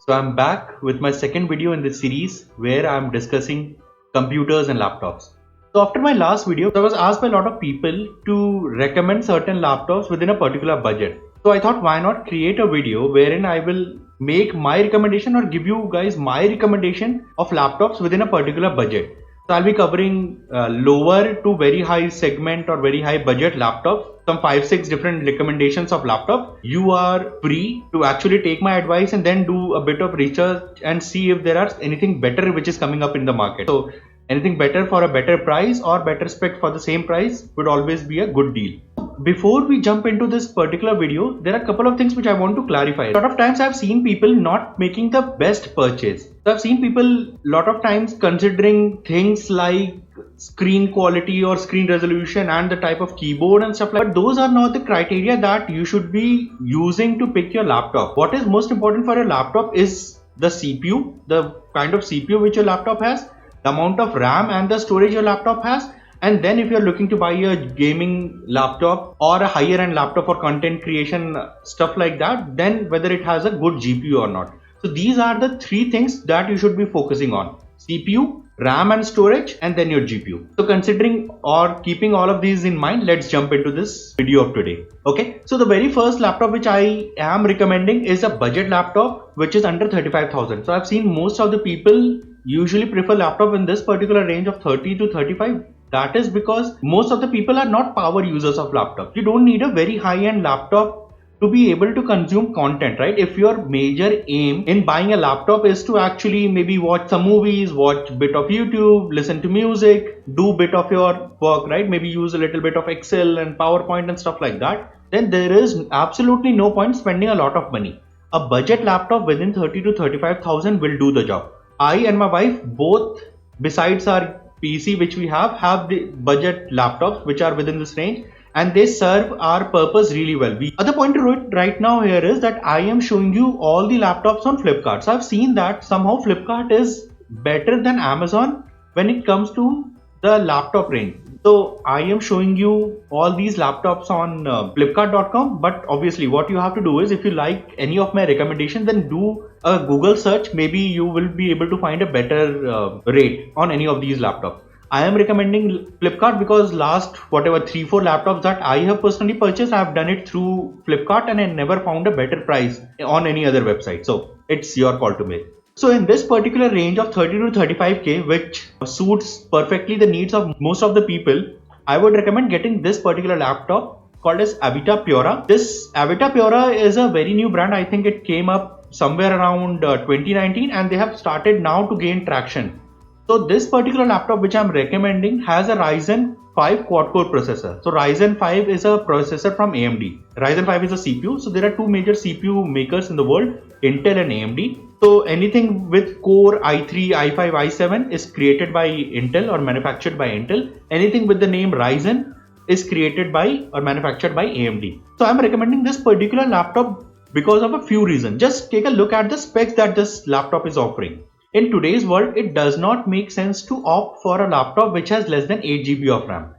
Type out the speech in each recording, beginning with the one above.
So I'm back with my second video in this series where I'm discussing computers and laptops. So after my last video, I was asked by a lot of people to recommend certain laptops within a particular budget. So I thought, why not create a video wherein I will make my recommendation or give you guys my recommendation of laptops within a particular budget. So I'll be covering lower to very high segment or very high budget laptops, some 5-6 different recommendations of laptop. You are free to actually take my advice and then do a bit of research and see if there are anything better which is coming up in the market. So anything better for a better price or better spec for the same price would always be a good deal. Before we jump into this particular video, there are a couple of things which I want to clarify. A lot of times I've seen people not making the best purchase. So I've seen people a lot of times considering things like screen quality or screen resolution and the type of keyboard and stuff like that. But those are not the criteria that you should be using to pick your laptop. What is most important for a laptop is the CPU, the kind of CPU which your laptop has, the amount of RAM and the storage your laptop has. And then if you're looking to buy a gaming laptop or a higher end laptop for content creation, stuff like that, then whether it has a good GPU or not. So these are the three things that you should be focusing on: CPU, RAM and storage, and then your GPU. So considering or keeping all of these in mind, let's jump into this video of today. Okay, so the very first laptop which I am recommending is a budget laptop which is under 35,000. So I've seen most of the people usually prefer laptop in this particular range of 30 to 35. That is because most of the people are not power users of laptops. You don't need a very high-end laptop to be able to consume content, right? If your major aim in buying a laptop is to actually maybe watch some movies, watch a bit of YouTube, listen to music, do a bit of your work, right? Maybe use a little bit of Excel and PowerPoint and stuff like that, then there is absolutely no point spending a lot of money. A budget laptop within 30 to 35,000 will do the job. I and my wife both, besides our PC which we have the budget laptops which are within this range, and they serve our purpose really well. Other point to it right now here is that I am showing you all the laptops on Flipkart. So I've seen that somehow Flipkart is better than Amazon when it comes to the laptop range. So I am showing you all these laptops on flipkart.com, but obviously what you have to do is, if you like any of my recommendations, then do a Google search. Maybe you will be able to find a better rate on any of these laptops. I am recommending Flipkart because last 3-4 laptops that I have personally purchased, I have done it through Flipkart and I never found a better price on any other website. So it's your call to make. So in this particular range of 30 to 35k, which suits perfectly the needs of most of the people, I would recommend getting this particular laptop called as Avita Pura. This Avita Pura is a very new brand. I think it came up somewhere around 2019 and they have started now to gain traction. So this particular laptop which I'm recommending has a Ryzen 5 quad-core processor. So Ryzen 5 is a processor from AMD. Ryzen 5 is a CPU. So there are two major CPU makers in the world, Intel and AMD. So anything with Core i3, i5, i7 is created by Intel or manufactured by Intel. Anything with the name Ryzen is created by or manufactured by AMD. So I'm recommending this particular laptop because of a few reasons. Just take a look at the specs that this laptop is offering. In today's world, it does not make sense to opt for a laptop which has less than 8 GB of RAM.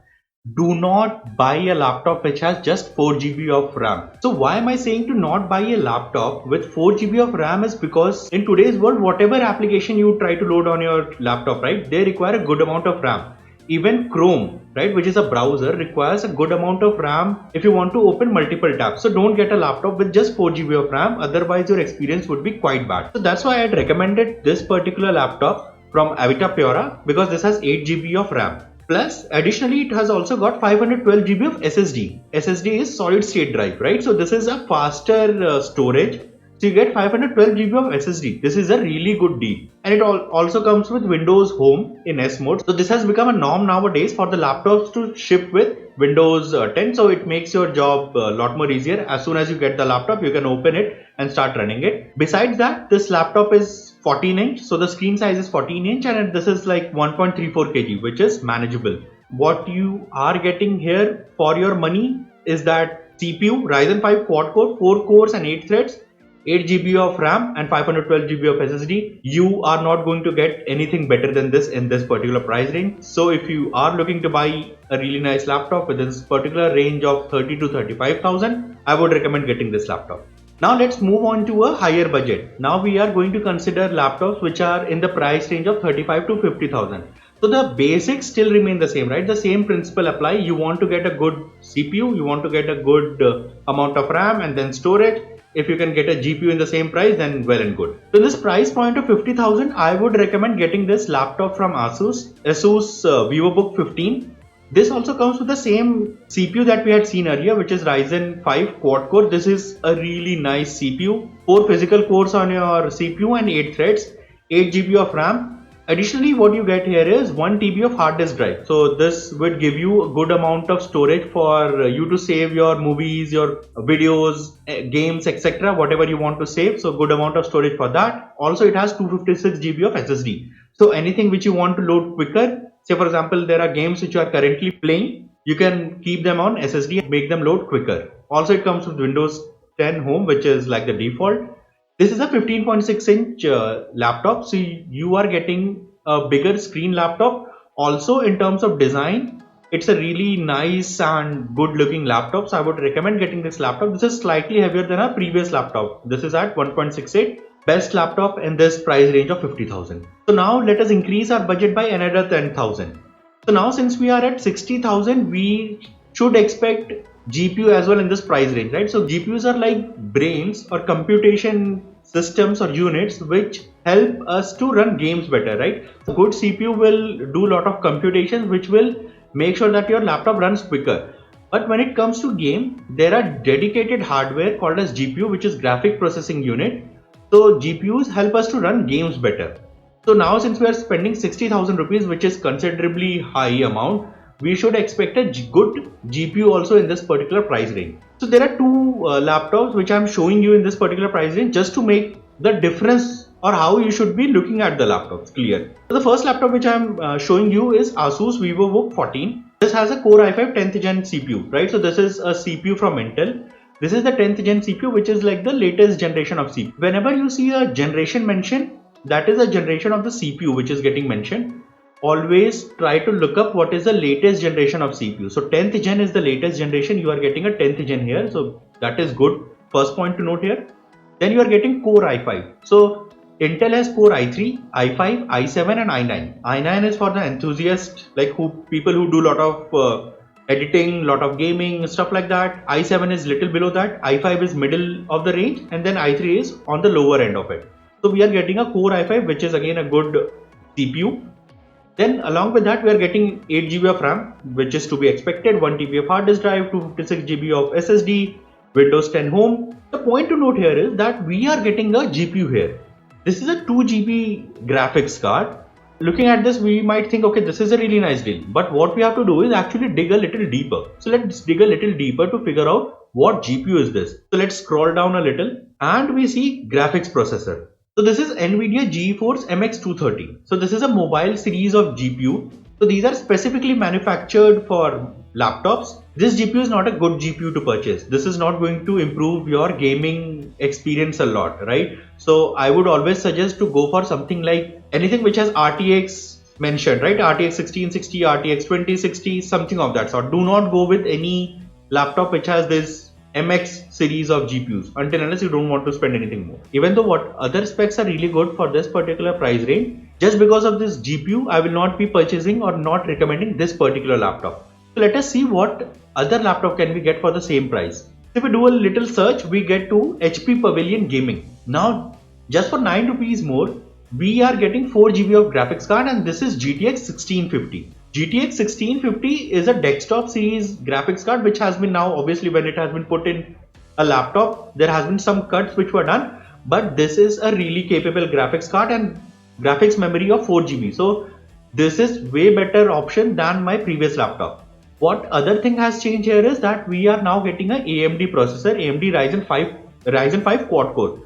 Do not buy a laptop which has just 4 GB of RAM. So why am I saying to not buy a laptop with 4 GB of RAM is because in today's world, whatever application you try to load on your laptop, right, they require a good amount of RAM. Even Chrome, right, which is a browser, requires a good amount of RAM if you want to open multiple tabs. So don't get a laptop with just 4 GB of RAM, otherwise your experience would be quite bad. So that's why I had recommended this particular laptop from Avita Pura, because this has 8 GB of RAM. Plus, additionally, it has also got 512 GB of SSD. SSD is solid state drive, right? So this is a faster storage. So you get 512 GB of SSD. This is a really good deal. And it also comes with Windows Home in S mode. So this has become a norm nowadays for the laptops to ship with Windows 10. So it makes your job a lot more easier. As soon as you get the laptop, you can open it and start running it. Besides that, this laptop is 14 inch. So the screen size is 14 inch and this is like 1.34 kg, which is manageable. What you are getting here for your money is that CPU, Ryzen 5 quad core, 4 cores and 8 threads, 8 GB of RAM and 512 GB of SSD. You are not going to get anything better than this in this particular price range. So if you are looking to buy a really nice laptop within this particular range of 30 to 35,000, I would recommend getting this laptop. Now let's move on to a higher budget. Now we are going to consider laptops which are in the price range of 35 to 50,000. So the basics still remain the same, right? The same principle apply. You want to get a good CPU, you want to get a good amount of RAM and then storage. If you can get a GPU in the same price, then well and good. So in this price point of 50,000, I would recommend getting this laptop from ASUS VivoBook 15. This also comes with the same CPU that we had seen earlier, which is Ryzen 5 quad core. This is a really nice CPU. 4 physical cores on your CPU and 8 threads, 8 GB of RAM. Additionally, what you get here is 1 TB of hard disk drive. So this would give you a good amount of storage for you to save your movies, your videos, games, etc. Whatever you want to save. So good amount of storage for that. Also, it has 256 GB of SSD. So anything which you want to load quicker, say for example, there are games which you are currently playing, you can keep them on SSD and make them load quicker. Also, it comes with Windows 10 Home, which is like the default. This is a 15.6 inch laptop, so you are getting a bigger screen laptop. Also, in terms of design, it's a really nice and good looking laptop, so I would recommend getting this laptop. This is slightly heavier than our previous laptop. This is at 1.68. Best laptop in this price range of 50,000. So now let us increase our budget by another 10,000. So now since we are at 60,000, we should expect GPU as well in this price range, right? So GPUs are like brains or computation systems or units which help us to run games better, right? A good CPU will do a lot of computations which will make sure that your laptop runs quicker. But when it comes to game, there are dedicated hardware called as GPU, which is graphic processing unit. So GPUs help us to run games better. So now since we are spending 60,000 rupees, which is considerably high amount, we should expect a good GPU also in this particular price range. So there are two laptops which I am showing you in this particular price range just to make the difference or how you should be looking at the laptops clear. So the first laptop which I am showing you is ASUS VivoBook 14. This has a Core i5 10th gen CPU, right? So this is a CPU from Intel. This is the 10th gen CPU, which is like the latest generation of CPU. Whenever you see a generation mentioned, that is a generation of the CPU which is getting mentioned. Always try to look up what is the latest generation of CPU. So 10th gen is the latest generation. You are getting a 10th gen here. So that is good. First point to note here. Then you are getting Core i5. So Intel has Core i3, i5, i7 and i9. i9 is for the enthusiast, like people who do a lot of editing, lot of gaming, stuff like that. i7 is little below that. i5 is middle of the range, and then i3 is on the lower end of it. So we are getting a Core i5, which is again a good CPU. Then along with that, we are getting 8 GB of RAM, which is to be expected, 1 TB of hard disk drive, 256 GB of SSD, Windows 10 Home. The point to note here is that we are getting a GPU here. This is a 2 GB graphics card. Looking at this, we might think, okay, this is a really nice deal. But what we have to do is actually dig a little deeper. So let's dig a little deeper to figure out what GPU is this. So let's scroll down a little and we see graphics processor. So this is NVIDIA GeForce MX230. So this is a mobile series of GPU. So these are specifically manufactured for laptops. This GPU is not a good GPU to purchase. This is not going to improve your gaming experience a lot, right? So I would always suggest to go for something like anything which has RTX mentioned, right? RTX 1660, RTX 2060, something of that sort. Do not go with any laptop which has this MX series of GPUs until unless you don't want to spend anything more. Even though what other specs are really good for this particular price range, just because of this GPU, I will not be purchasing or not recommending this particular laptop. So let us see what other laptop can we get for the same price. If we do a little search, we get to HP Pavilion Gaming. Now, just for 9 rupees more, we are getting 4 GB of graphics card, and this is GTX 1650. GTX 1650 is a desktop series graphics card which has been now, obviously when it has been put in a laptop, there has been some cuts which were done, but this is a really capable graphics card and graphics memory of 4 GB. So this is way better option than my previous laptop. What other thing has changed here is that we are now getting an AMD processor, AMD Ryzen 5 quad core.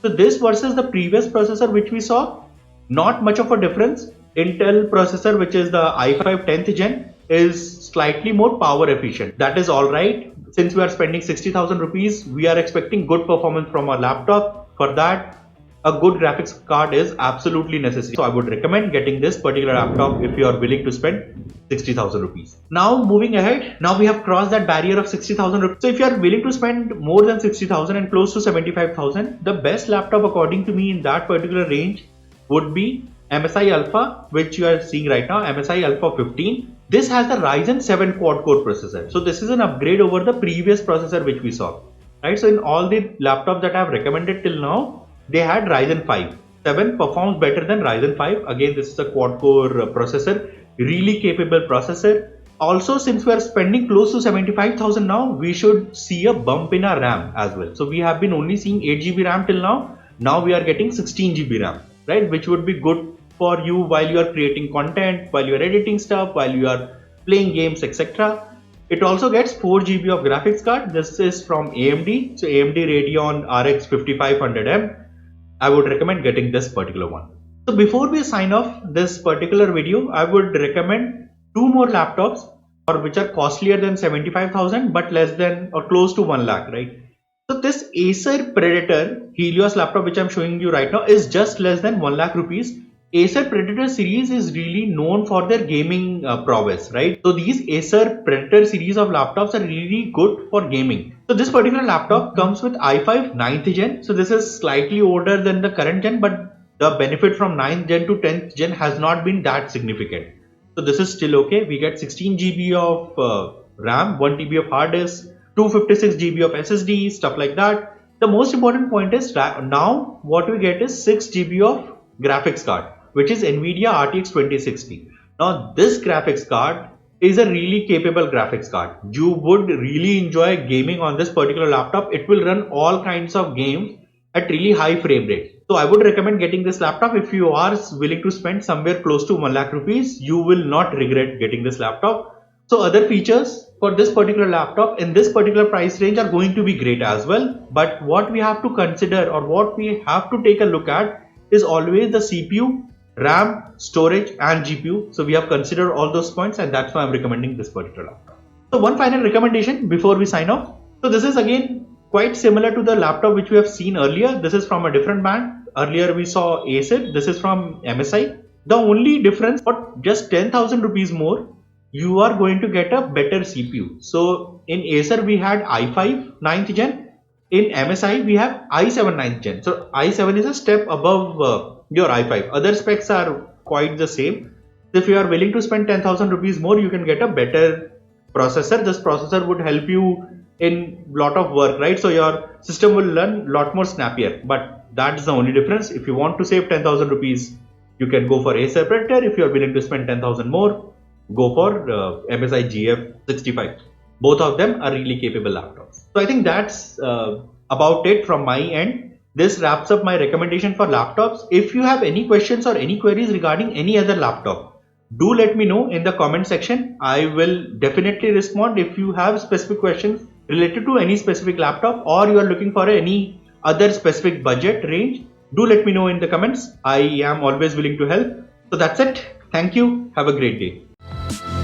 So this versus the previous processor which we saw, not much of a difference. Intel processor, which is the i5 10th gen, is slightly more power efficient. That is alright. Since we are spending 60,000 rupees, we are expecting good performance from our laptop. For that, a good graphics card is absolutely necessary. So I would recommend getting this particular laptop if you are willing to spend 60,000 rupees. Now moving ahead, now we have crossed that barrier of 60,000 rupees. So if you are willing to spend more than 60,000 and close to 75,000, the best laptop according to me in that particular range would be MSI Alpha, which you are seeing right now, MSI Alpha 15. This has the Ryzen 7 quad core processor. So this is an upgrade over the previous processor which we saw. Right, so in all the laptops that I have recommended till now, they had Ryzen 5. 7 performs better than Ryzen 5. Again, this is a quad core processor, really capable processor. Also, since we are spending close to 75,000 now, we should see a bump in our RAM as well. So we have been only seeing 8GB RAM till now. Now we are getting 16GB RAM, right? Which would be good for you while you are creating content, while you are editing stuff, while you are playing games, etc. It also gets 4GB of graphics card. This is from AMD. So AMD Radeon RX 5500M. I would recommend getting this particular one. So before we sign off this particular video, I would recommend two more laptops or which are costlier than 75,000 but less than or close to 1 lakh, right? So this Acer Predator Helios laptop which I'm showing you right now is just less than 1 lakh rupees. Acer Predator series is really known for their gaming prowess, right? So these Acer Predator series of laptops are really good for gaming. So this particular laptop comes with i5 9th gen. So this is slightly older than the current gen, but the benefit from 9th gen to 10th gen has not been that significant. So this is still okay. We get 16GB of RAM, 1TB of hard disk, 256GB of SSD, stuff like that. The most important point is that now what we get is 6GB of graphics card, which is NVIDIA RTX 2060. Now this graphics card is a really capable graphics card. You would really enjoy gaming on this particular laptop. It will run all kinds of games at really high frame rate. So I would recommend getting this laptop. If you are willing to spend somewhere close to 1 lakh rupees, you will not regret getting this laptop. So other features for this particular laptop in this particular price range are going to be great as well. But what we have to consider or what we have to take a look at is always the CPU, RAM, storage and GPU. So we have considered all those points and that's why I'm recommending this particular laptop. So one final recommendation before we sign off. So this is again quite similar to the laptop which we have seen earlier. This is from a different brand. Earlier we saw Acer. This is from MSI. The only difference for just 10,000 rupees more, you are going to get a better CPU. So in Acer we had i5 9th gen. In MSI we have i7 9th gen. So i7 is a step above your i5. Other specs are quite the same. If you are willing to spend 10,000 rupees more, you can get a better processor. This processor would help you in lot of work, right? So your system will run a lot more snappier, but that's the only difference. If you want to save 10,000 rupees, you can go for Acer Predator. If you are willing to spend 10,000 more, go for MSI GF65. Both of them are really capable laptops. So I think that's about it from my end. This wraps up my recommendation for laptops. If you have any questions or any queries regarding any other laptop, do let me know in the comment section. I will definitely respond. If you have specific questions related to any specific laptop or you are looking for any other specific budget range, do let me know in the comments. I am always willing to help. So that's it. Thank you. Have a great day.